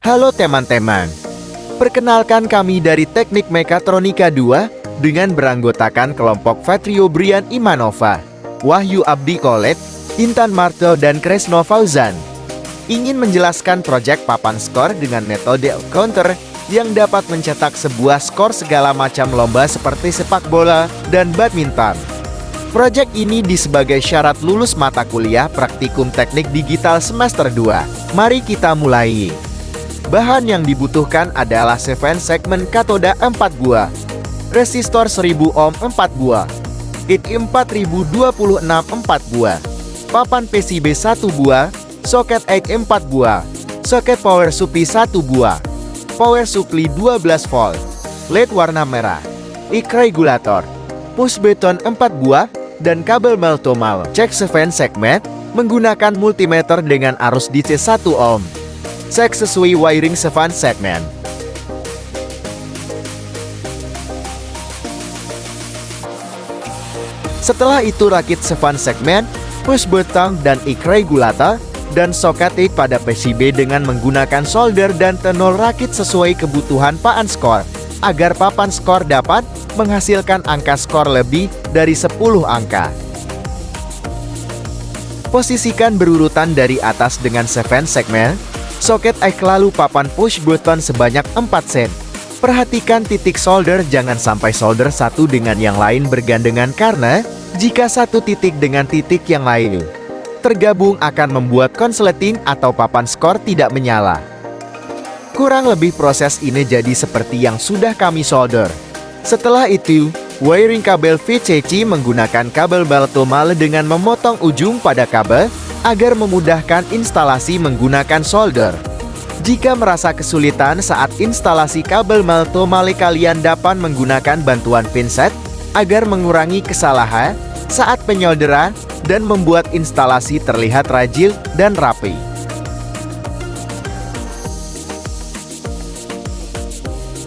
Halo teman-teman, perkenalkan kami dari Teknik Mekatronika 2 dengan beranggotakan kelompok Fatrio Brian Imanova, Wahyu Abdi Kolet, Intan Marto, dan Kresno Fauzan. Ingin menjelaskan proyek papan skor dengan metode counter yang dapat mencetak sebuah skor segala macam lomba seperti sepak bola dan badminton. Proyek ini sebagai syarat lulus mata kuliah praktikum teknik digital semester 2. Mari kita mulai. Bahan yang dibutuhkan adalah 7 segmen katoda 4 buah, resistor 1000 ohm 4 buah, IT 4026 4 buah, papan PCB 1 buah, soket AX 4 buah, soket power supply 1 buah, power supply 12 volt, LED warna merah, IC regulator, push button 4 buah, dan kabel meltomal. Cek 7 segmen menggunakan multimeter dengan arus DC 1 ohm. Cek sesuai wiring 7 segmen. Setelah itu rakit 7 segmen, push button dan IC regulator, dan soket pada PCB dengan menggunakan solder dan tenor rakit sesuai kebutuhan papan skor, agar papan skor dapat menghasilkan angka skor lebih dari 10 angka. Posisikan berurutan dari atas dengan 7 segmen, soket AX lalu papan push button sebanyak 4 set. Perhatikan titik solder, jangan sampai solder satu dengan yang lain bergandengan karena jika satu titik dengan titik yang lain tergabung akan membuat konsleting atau papan skor tidak menyala. Kurang lebih proses ini jadi seperti yang sudah kami solder. Setelah itu, wiring kabel VCC menggunakan kabel meltomal dengan memotong ujung pada kabel agar memudahkan instalasi menggunakan solder. Jika merasa kesulitan saat instalasi kabel meltomal, kalian dapat menggunakan bantuan pinset agar mengurangi kesalahan saat penyolderan dan membuat instalasi terlihat rajin dan rapi.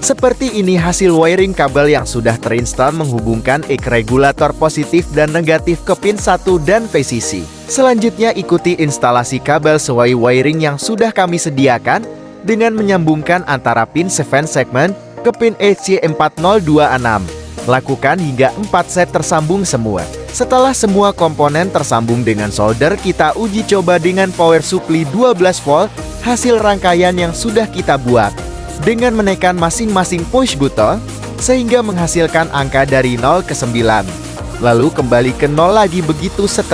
Seperti ini hasil wiring kabel yang sudah terinstall menghubungkan IC regulator positif dan negatif ke pin 1 dan VCC. Selanjutnya ikuti instalasi kabel sesuai wiring yang sudah kami sediakan dengan menyambungkan antara pin 7 segmen ke pin EC4026. Lakukan hingga 4 set tersambung semua. Setelah semua komponen tersambung dengan solder, kita uji coba dengan power supply 12 volt hasil rangkaian yang sudah kita buat dengan menekan masing-masing push button sehingga menghasilkan angka dari 0 ke 9. Lalu kembali ke 0 lagi, begitu seterusnya.